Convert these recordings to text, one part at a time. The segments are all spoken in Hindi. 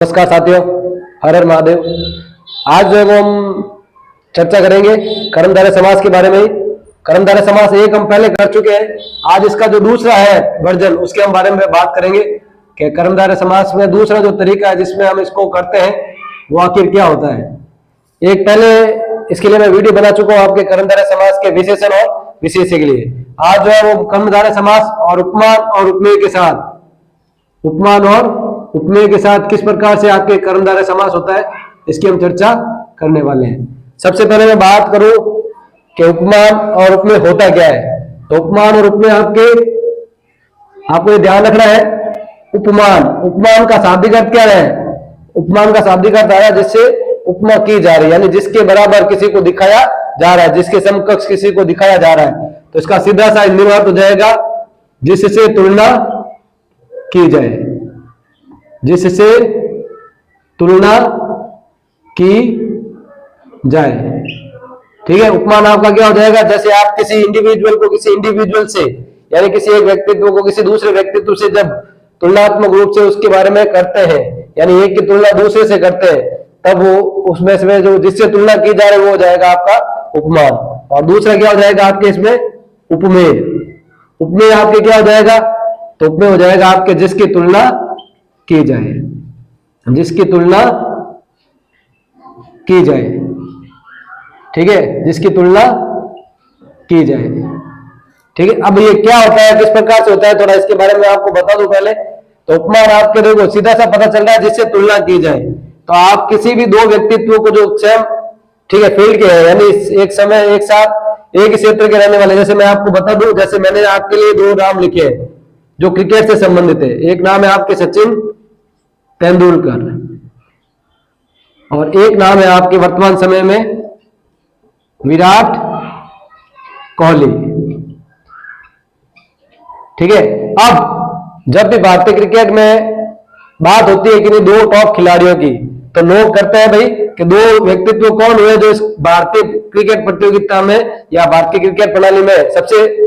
नमस्कार साथियों, हर हर महादेव। आज जो है वो हम चर्चा करेंगे कर्मधारय समास के बारे में ही। कर्मधारय समास एक हम पहले कर चुके हैं। आज इसका जो दूसरा है वर्जन, उसके हम बारे में बात करेंगे कि कर्मधारय समास में दूसरा जो तरीका है जिसमें हम इसको करते हैं वो आखिर क्या होता है। एक पहले इसके लिए मैं वीडियो बना चुका हूँ आपके कर्मधारय समास के विशेषण और विशेष्य के लिए। आज जो है वो कर्मधारय समास और उपमान और उपमेय के साथ, उपमान और उपमेय के साथ किस प्रकार से आपके कर्मधारय समास होता है इसकी हम चर्चा करने वाले हैं। सबसे पहले मैं बात करूं कि उपमान और उपमेय होता क्या है। तो उपमान और उपमेय आपको ये ध्यान रखना है। उपमान का शाब्दिक अर्थ क्या है? उपमान का शाब्दिक अर्थ आ रहा है जिससे उपमा की जा रही है, यानी जिसके बराबर किसी को दिखाया जा रहा है, जिसके समकक्ष किसी को दिखाया जा रहा है। तो इसका सीधा सा हिंदी में अर्थ हो जाएगा जिससे तुलना की जाए, जिससे तुलना की जाए। ठीक है, उपमान आपका क्या हो जाएगा? जैसे आप किसी इंडिविजुअल को किसी इंडिविजुअल से, यानी किसी एक व्यक्तित्व को किसी दूसरे व्यक्तित्व से जब तुलनात्मक रूप से उसके बारे में करते हैं, यानी एक की तुलना दूसरे से करते हैं, तब वो उसमें से जो जिससे तुलना की जा रही है वो हो जाएगा आपका उपमान। और दूसरा क्या हो जाएगा आपके इसमें? उपमेय। उपमेय आपके क्या हो जाएगा? तो उपमेय हो जाएगा आपके जिसकी तुलना की जाए, जिसकी तुलना की जाए। ठीक है, जिसकी तुलना की जाए। ठीक है, अब ये क्या होता है, किस प्रकार से होता है, थोड़ा इसके बारे में आपको बता दूं पहले। तो उपमान आपके देखो सीधा सा पता चल रहा है जिससे तुलना की जाए। तो आप किसी भी दो व्यक्तित्व को जो सेम, ठीक है, फील्ड के हैं, यानी एक समय एक साथ एक ही क्षेत्र के रहने वाले, जैसे मैं आपको बता दूं, जैसे मैंने आपके लिए दो नाम लिखे हैं जो क्रिकेट से संबंधित है। एक नाम है आपके सचिन तेंदुलकर और एक नाम है आपके वर्तमान समय में विराट कोहली। ठीक है, अब जब भी भारतीय क्रिकेट में बात होती है कि दो टॉप खिलाड़ियों की, तो लोग करते हैं भाई कि दो व्यक्तित्व कौन हुए जो इस भारतीय क्रिकेट प्रतियोगिता में या भारतीय क्रिकेट प्रणाली में सबसे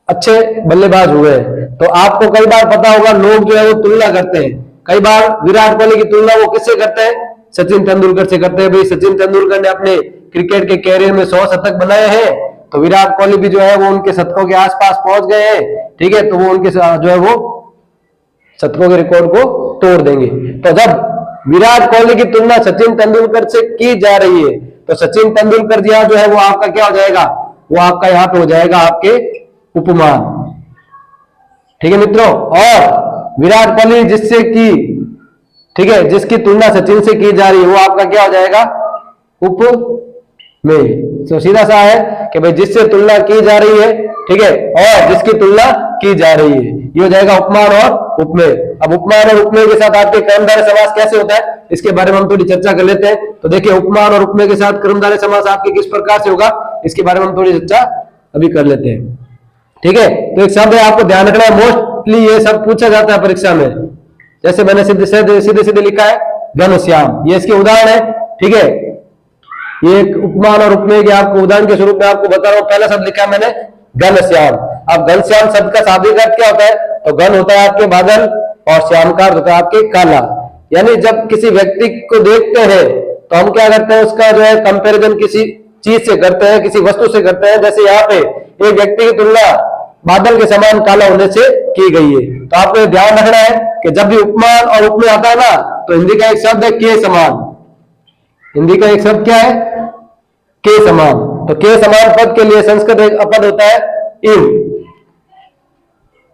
अच्छे बल्लेबाज हुए। तो आपको कई बार पता होगा लोग जो है वो तुलना करते हैं। कई बार विराट कोहली की तुलना वो किससे करते हैं? सचिन तेंदुलकर से करते हैं। भाई सचिन तेंदुलकर ने अपने क्रिकेट के कैरियर में 100 शतक बनाए हैं, तो विराट कोहली भी जो है वो उनके शतकों के आसपास पहुंच गए हैं। ठीक है, तो वो उनके जो है वो शतकों के रिकॉर्ड को तोड़ देंगे। तो जब विराट कोहली की तुलना सचिन तेंदुलकर से की जा रही है, तो सचिन तेंदुलकर जी जो है वो आपका क्या हो जाएगा? वो आपका यहाँ पे हो जाएगा आपके उपमान। ठीक है मित्रों, और विराट कोहली जिससे की, ठीक है, जिसकी तुलना सचिन से की जा रही है वो आपका क्या हो जाएगा? उपमेय। तो सीधा सा है कि भाई जिससे तुलना की जा रही है, ठीक है, और जिसकी तुलना की जा रही है, ये हो जाएगा उपमान और उपमेय। अब उपमान और उपमेय के साथ आपके कर्मधारय समास कैसे होता है इसके बारे में हम थोड़ी चर्चा कर लेते हैं। तो देखिए, उपमान और उपमेय के साथ कर्मधारय समास आपके किस प्रकार से होगा इसके बारे में हम थोड़ी चर्चा अभी कर लेते हैं। ठीक है, तो एक शब्द है आपको ध्यान रखना है, मोस्टली ये सब पूछा जाता है परीक्षा में। जैसे मैंने सीधे लिखा है घनश्याम, ये इसके उदाहरण है। ठीक है, ये एक उपमान और उपमेय के आपको उदाहरण के स्वरूप में आपको बता रहा हूं। पहला शब्द लिखा है मैंने घनश्याम। अब घनश्याम शब्द का शाब्दिक अर्थ क्या होता है? तो घन होता है आपके बादल और श्याम का अर्थ होता है आपके काला। यानी जब किसी व्यक्ति को देखते हैं तो हम क्या करते हैं, उसका जो है कंपैरिजन किसी चीज से करते हैं, किसी वस्तु से करते हैं। जैसे यहाँ पे एक व्यक्ति की तुलना बादल के समान काला होने से की गई है। तो आपको ध्यान रखना है कि जब भी उपमान और उपमेय आता है ना, तो हिंदी का एक शब्द है के समान। हिंदी का एक शब्द क्या है? के समान। तो के समान पद के लिए संस्कृत एक अपद होता है इव।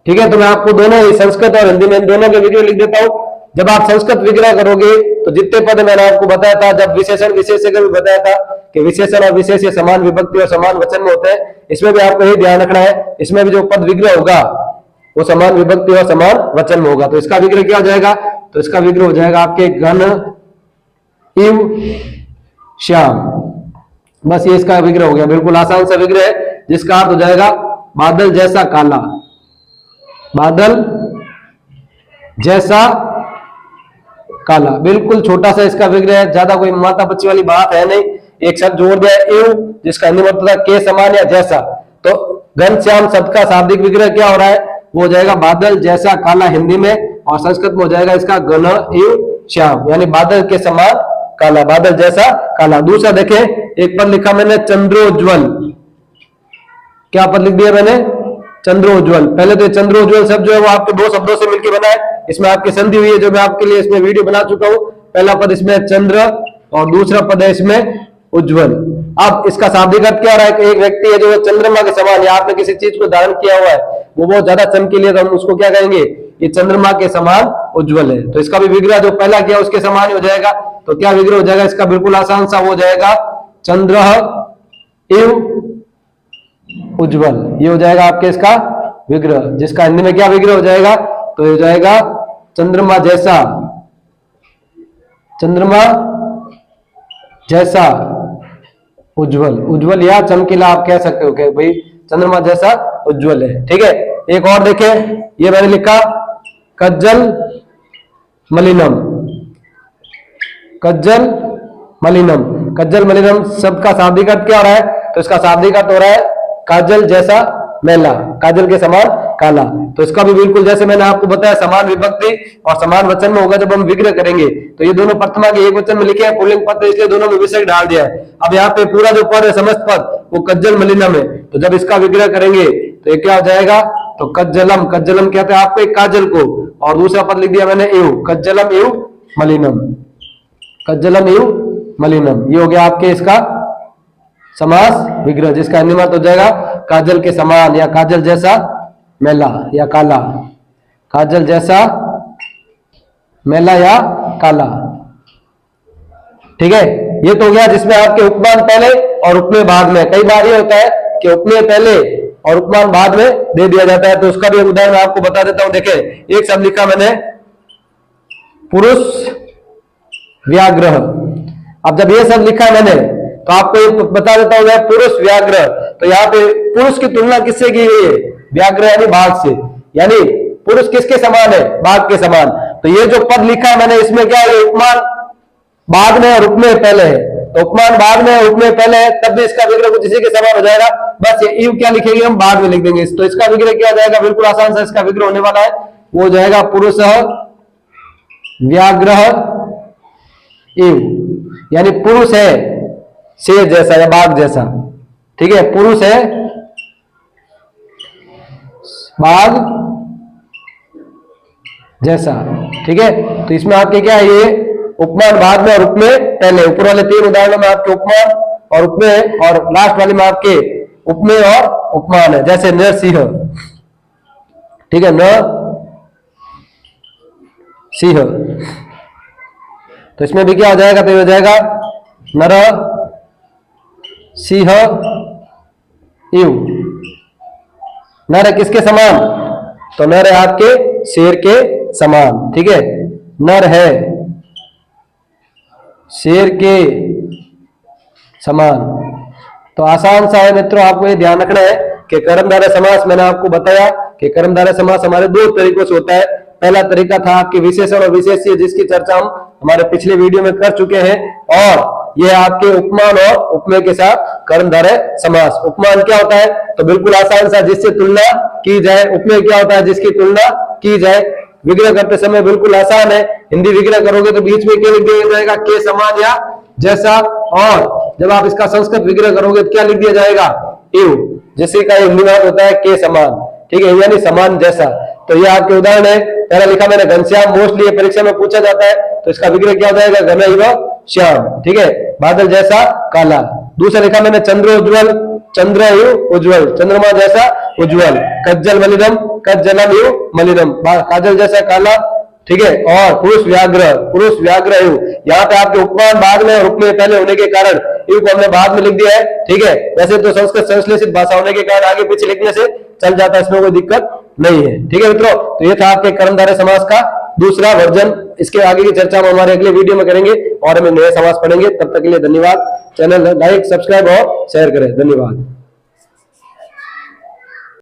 ठीक है, तो मैं आपको दोनों ही संस्कृत और हिंदी में दोनों के वीडियो लिख देता हूं। जब आप संस्कृत विग्रह करोगे तो जितने पद मैंने आपको बताया था, जब विशेषण विशेष्य का भी बताया था कि विशेषण और विशेष्य समान विभक्ति और समान वचन में होते हैं, इसमें भी आपको यही ध्यान रखना है। इसमें भी जो पद विग्रह होगा वो समान विभक्ति और समान वचन में होगा। तो इसका विग्रह क्या हो जाएगा? तो इसका विग्रह हो जाएगा आपके घन इव श्याम। बस ये इसका विग्रह हो गया, बिल्कुल आसान सा विग्रह है, जिसका अर्थ हो जाएगा बादल जैसा काला। बादल जैसा काला, बिल्कुल छोटा सा इसका विग्रह है, ज्यादा कोई माता बच्ची वाली बात है नहीं। एक शब्द जोड़ दिया एव, जिसका हिंदी मतलब था के समान या जैसा। तो घनश्याम शब्द का शाब्दिक विग्रह क्या हो रहा है? वो हो जाएगा बादल जैसा काला हिंदी में, और संस्कृत में हो जाएगा इसका घन एव श्याम, यानी बादल के समान काला, बादल जैसा काला। दूसरा देखें, एक पद लिखा मैंने चंद्रोज्वल, क्या पद लिख दिया मैंने? चंद्रोज्वल। पहले तो चंद्रोज्वल शब्द जो है वो आपके दो शब्दों से मिलकर बना है, इसमें आपकी संधि हुई है जो मैं आपके लिए इसमें वीडियो बना चुका हूं। पहला पद इसमें चंद्र और दूसरा पद है इसमें उज्जवल। अब इसका शाब्दिक अर्थ क्या रहा है कि एक व्यक्ति है जो चंद्रमा के समान, या आपने किसी चीज को धारण किया हुआ है वो बहुत ज्यादा चमकीली है तो हम उसको क्या कहेंगे? ये चंद्रमा के समान उज्जवल है। तो इसका भी विग्रह जो पहला किया उसके समान ही हो जाएगा। तो क्या विग्रह हो जाएगा इसका? बिल्कुल आसान सा हो जाएगा, चंद्र इव उज्जवल। ये हो जाएगा आपके इसका विग्रह, जिसका हिंदी में क्या विग्रह हो जाएगा? तो ये हो जाएगा चंद्रमा जैसा, चंद्रमा जैसा उज्जवल। उज्जवल या चमकीला आप कह सकते हो कि भाई चंद्रमा जैसा उज्जवल है। ठीक है, एक और देखें, ये मैंने लिखा कज्जल मलिनम, कज्जल मलिनम। कज्जल मलिनम शब्द का शाब्दिक अर्थ क्या हो रहा है? तो इसका शाब्दिक अर्थ हो रहा है काजल जैसा मैला, काजल के समान काला। तो इसका भी बिल्कुल जैसे मैंने आपको बताया समान विभक्ति और समान वचन में होगा जब हम विग्रह करेंगे। तो ये दोनों प्रथमा के एक वचन में लिखे हैं पुल्लिंग पद, इसलिए दोनों में विसर्ग डाल दिया है। अब यहाँ पे पूरा जो पद है समस्त पद वो कज्जल मलिनम है, तो जब इसका विग्रह करेंगे तो ये क्या हो जाएगा? तो कज्जलम, कज्जलम कहते हैं आपको एक काजल को, और दूसरा पद लिख दिया मैंने एव, कज्जलम एव मलिनम, कज्जलम एव मलिनम। ये हो गया आपके इसका समास विग्रह, जिसका अन्य अर्थ हो जाएगा काजल के समान या काजल जैसा मैला या काला, काजल जैसा मैला या काला। ठीक है, ये तो हो गया जिसमें आपके उपमान पहले और उपमेय बाद में। कई बार ये होता है कि उपमेय पहले और उपमान बाद में दे दिया जाता है, तो उसका भी उदाहरण आपको बता देता हूं। देखें, एक शब्द लिखा मैंने पुरुष व्याघ्र। अब जब ये शब्द लिखा मैंने तो आपको ये बता देता हूं पुरुष व्याघ्र, तो यहाँ पे पुरुष की तुलना किससे की गई है? व्याघ्र यानी बाघ से, यानी पुरुष किसके समान है? बाघ के समान। तो ये जो पद लिखा है मैंने इसमें क्या है? उपमान बाद में और उपमेय पहले है, तो उपमान बाद में और उपमेय पहले है, तब भी इसका विग्रह कुछ इसी के समान हो जाएगा। बस ये इव क्या लिखेंगे हम बाद में लिख देंगे, तो इसका विग्रह क्या जाएगा? बिल्कुल आसान सा इसका विग्रह होने वाला है, वो जाएगा पुरुष व्याघ्र इव, यानी पुरुष है शेर जैसा या बाघ जैसा। ठीक है, पुरुष है बाघ जैसा। ठीक है, तो इसमें आपके क्या है? ये उपमान बाद में और उपमेय पहले। ऊपर वाले तीन उदाहरणों में आपके उपमान और उपमेय, और लास्ट वाले में आपके उपमेय और उपमान है, जैसे नरसिंह। ठीक है, न सिंह, तो इसमें भी क्या हो जाएगा? तो ये हो जाएगा नर सिंह इव। नर है किसके समान? तो नर है आपके शेर के समान। ठीक है, नर है शेर के समान। तो आसान सा है मित्रों, आपको ये ध्यान रखना है कि कर्मधारय समास मैंने आपको बताया कि कर्मधारय समास हमारे दो तरीकों से होता है। पहला तरीका था आपके विशेषण और विशेष्य, जिसकी चर्चा हम हमारे पिछले वीडियो में कर चुके हैं, और यह आपके उपमान और उपमेय के साथ कर्मधारय समास। उपमान क्या होता है? तो बिल्कुल आसान सा, जिससे तुलना की जाए। उपमेय क्या होता है? जिसकी तुलना की जाए। विग्रह करते समय बिल्कुल आसान है, हिंदी विग्रह करोगे तो बीच में क्या लिख दिया जाएगा? के समान या जैसा, और जब आप इसका संस्कृत विग्रह करोगे तो क्या लिख दिया जाएगा? इव, जिससे का हिंदी में होता है के समान। ठीक है, यानी समान जैसा। तो ये आपके उदाहरण है। पहला लिखा मैंने घनश्याम, मोस्टली परीक्षा में पूछा जाता है, तो इसका विग्रह क्या हो जाएगा? घन इव श्याम। ठीक है, बादल जैसा काला। दूसरा लिखा मैंने चंद्रोज्वल, चंद्र इव उज्ज्वल, चंद्रमा जैसा उज्ज्वल। कज्जल मलिनम, कज्जलम इव मलिनम, काजल जैसा काला। ठीक है, और पुरुष व्याघ्र, पुरुष व्याघ्र इव। यहाँ पे आपके उपमान बाद में और उपमेय पहले होने के कारण इव को हमने बाद में लिख दिया है। ठीक है, वैसे तो संस्कृत संश्लेषित भाषा होने के कारण आगे पीछे लिखने से चल जाता है, इसमें कोई दिक्कत नहीं है। ठीक है मित्रों, तो ये था आपके कर्मधारय समास का दूसरा वर्जन। इसके आगे की चर्चा हम हमारे अगले वीडियो में करेंगे और हम नए समास पढ़ेंगे। तब तक के लिए धन्यवाद। चैनल लाइक, सब्सक्राइब और शेयर करें। धन्यवाद।